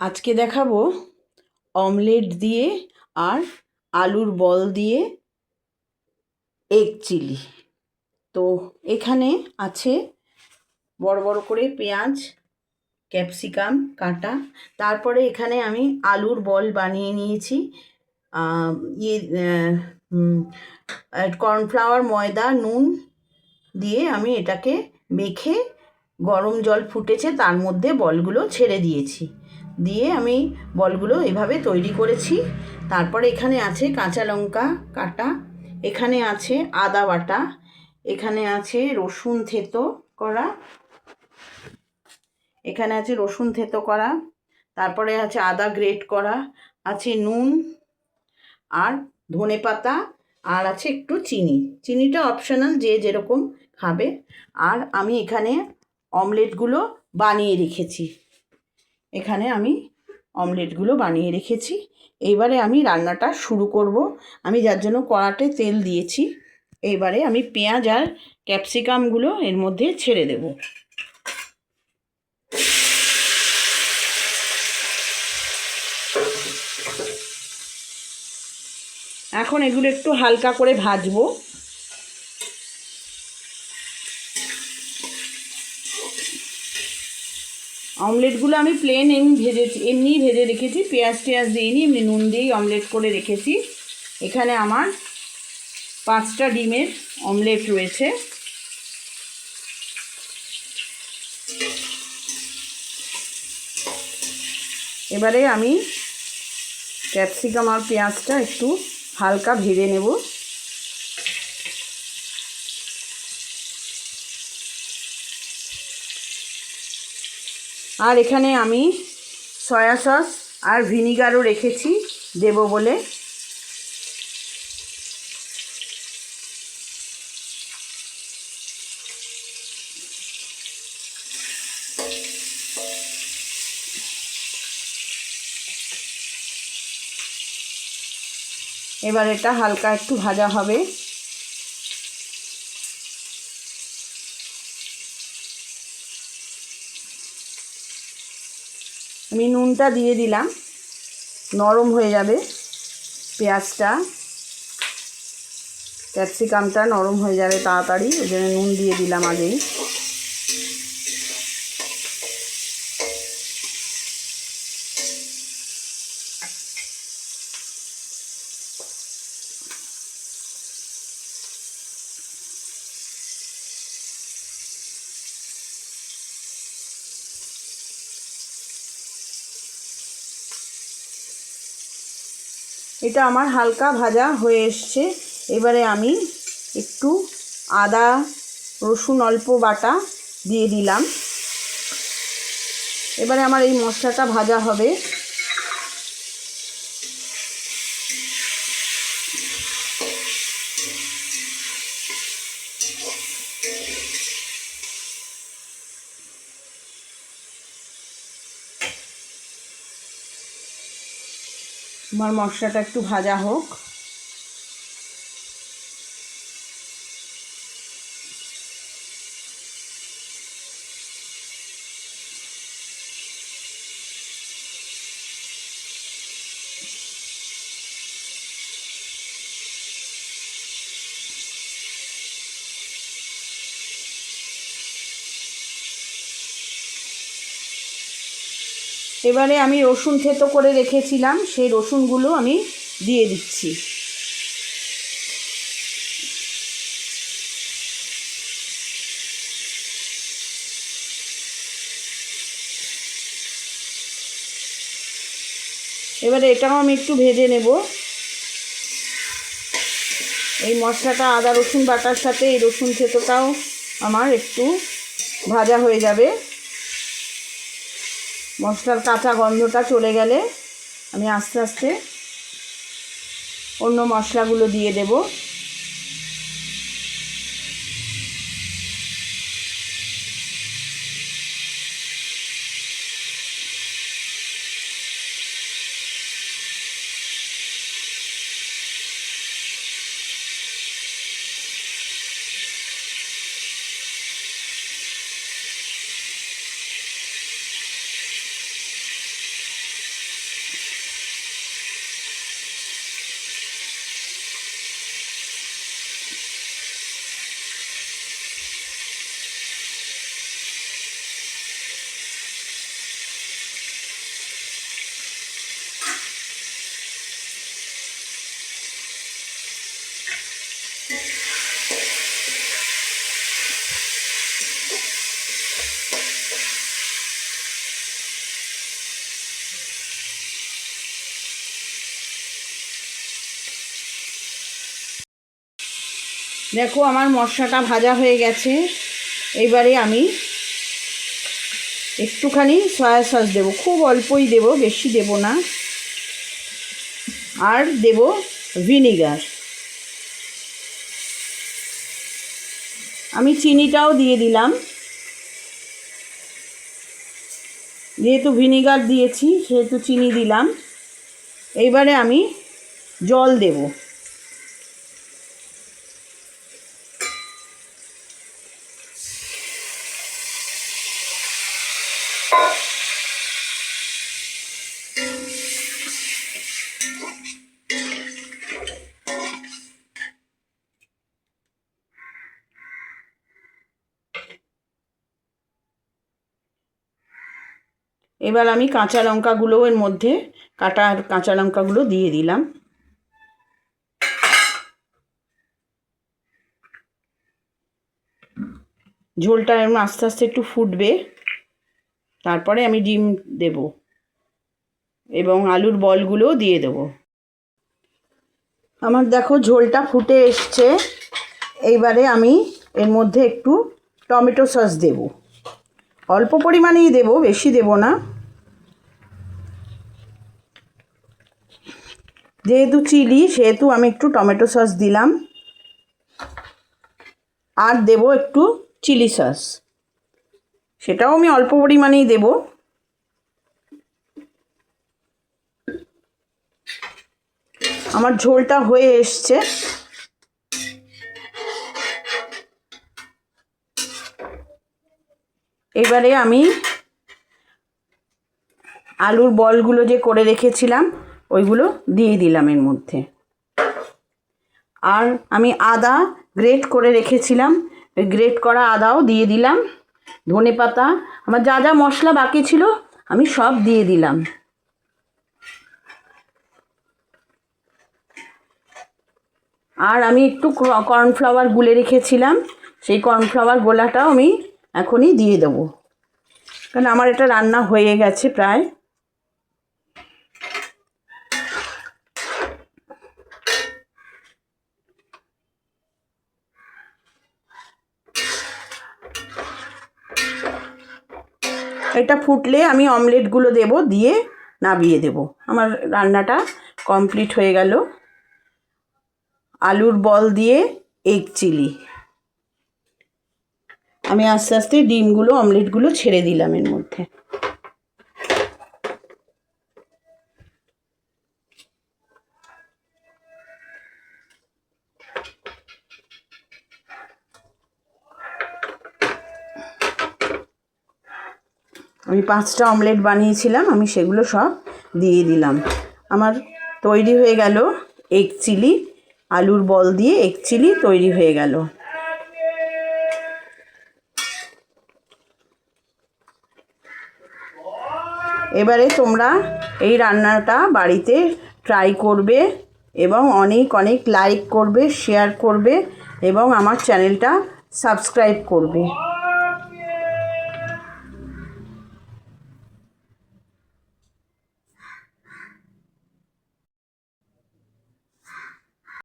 আজকে দেখাবো অমলেট দিয়ে আর আলুর বল দিয়ে এগ চিলি। তো এখানে আছে বড় বড় করে পেঁয়াজ, ক্যাপসিকাম কাটা। তারপরে এখানে আমি আলুর বল বানিয়ে নিয়েছি। কর্নফ্লাওয়ার, ময়দা, নুন দিয়ে আমি এটাকে মেখে গরম জল ফুটেছে তার মধ্যে বলগুলো ছেড়ে দিয়েছি। দিয়ে আমি বলগুলো এভাবে তৈরি করেছি। তারপরে এখানে আছে কাঁচা লঙ্কা কাটা, এখানে আছে আদা বাটা, এখানে আছে রসুন থেতো করা, এখানে আছে রসুন থেতো করা, তারপরে আছে আদা গ্রেট করা, আছে নুন আর ধনেপাতা, আর আছে একটু চিনি। চিনিটা অপশনাল, যে যেরকম খাবে। আর আমি এখানে অমলেটগুলো বানিয়ে রেখেছি। এখানে আমি অমলেটগুলো বানিয়ে রেখেছি। এইবারে আমি রান্নাটা শুরু করব। আমি যার জন্য কড়াতে তেল দিয়েছি। এইবারে আমি পেঁয়াজ আর ক্যাপসিকামগুলো এর মধ্যে ছেড়ে দেব। এখন এগুলো একটু হালকা করে ভাজবো। অমলেটগুলো আমি প্লেন এমনিই ভেজে রেখেছি, পেঁয়াজ টেয়াজ দিইনি, এমনি নুন দিয়েই অমলেট করে রেখেছি। এখানে আমার 5টা ডিমের অমলেট রয়েছে। এবারে আমি ক্যাপসিকাম আর পেঁয়াজটা একটু হালকা ভেজে নেব। আর এখানে আমি সয়া সস আর ভিনিগারও রেখেছি দেব বলে। এবার এটা হালকা একটু ভাজা হবে। আমি নুনটা দিয়ে দিলাম, নরম হয়ে যাবে পেঁয়াজটা, ক্যাপসিকামটা নরম হয়ে যাবে তাড়াতাড়ি, ওই জন্য নুন দিয়ে দিলাম আগেই। এটা আমার হালকা ভাজা হয়ে এসছে। এবারে আমি একটু আদা রসুন অল্প বাটা দিয়ে দিলাম। এবারে আমার এই মশলাটা ভাজা হবে। আমার মশলাটা একটু ভাজা হোক। এবারে আমি রসুন থেতো করে রেখেছিলাম, সেই রসুনগুলো আমি দিয়ে দিচ্ছি। এবারে এটাও আমি একটু ভেজে নেব। এই মশলাটা আদা রসুন বাটার সাথে এই রসুন থেতোটাও আমার একটু ভাজা হয়ে যাবে। মশলার কাঁচা গন্ধটা চলে গেলে আমি আস্তে আস্তে অন্য মশলাগুলো দিয়ে দেব। দেখো আমার মশলাটা ভাজা হয়ে গেছে। এইবারে আমি একটুখানি সয়া সস দেবো, খুব অল্পই দেবো, বেশি দেবো না। আর দেব ভিনিগার। আমি চিনিটাও দিয়ে দিলাম, যেহেতু ভিনিগার দিয়েছি সেহেতু চিনি দিলাম। এইবারে আমি জল দেব। এবার আমি কাঁচা লঙ্কাগুলো এর মধ্যে, কাটা কাঁচা লঙ্কাগুলো দিয়ে দিলাম। ঝোলটা এরকম আস্তে আস্তে একটু ফুটবে, তারপরে আমি ডিম দেব এবং আলুর বলগুলোও দিয়ে দেব। আমার দেখো ঝোলটা ফুটে এসছে। এইবারে আমি এর মধ্যে একটু টমেটো সস দেব, অল্প পরিমাণেই দেব, বেশি দেব না। যেহেতু চিলি সেহেতু আমি একটু টমেটো সস দিলাম। আর দেব একটু চিলি সস, সেটাও আমি অল্প পরিমাণেই দেব। আমার ঝোলটা হয়ে এসছে। এবারে আমি আলুর বলগুলো যে করে রেখেছিলাম ওইগুলো দিয়ে দিলাম এর মধ্যে। আর আমি আদা গ্রেট করে রেখেছিলাম, ওই গ্রেট করা আদাও দিয়ে দিলাম। ধনেপাতা, আমার যা যা মশলা বাকি ছিল আমি সব দিয়ে দিলাম। আর আমি একটু কর্নফ্লাওয়ার গুলে রেখেছিলাম, সেই কর্নফ্লাওয়ার গোলাটাও আমি এখনই দিয়ে দেবো, কারণ আমার এটা রান্না হয়ে গেছে প্রায়। এটা ফুটলে আমি অমলেটগুলো দেব, দিয়ে নামিয়ে দেব। আমার রান্নাটা কমপ্লিট হয়ে গেল। আলুর বল দিয়ে এগ চিলি। আমি আস্তে আস্তে ডিমগুলো, অমলেটগুলো ছেড়ে দিলাম এর মধ্যে। আমি 5টা অমলেট বানিয়েছিলাম, আমি সেগুলো সব দিয়ে দিলাম। আমার তৈরি হয়ে গেল এগ চিলি। আলুর বল দিয়ে এগ চিলি তৈরি হয়ে গেল। এবারে তোমরা এই রান্নাটা বাড়িতে ট্রাই করবে এবং অনেক অনেক লাইক করবে, শেয়ার করবে এবং আমার চ্যানেলটা সাবস্ক্রাইব করবে।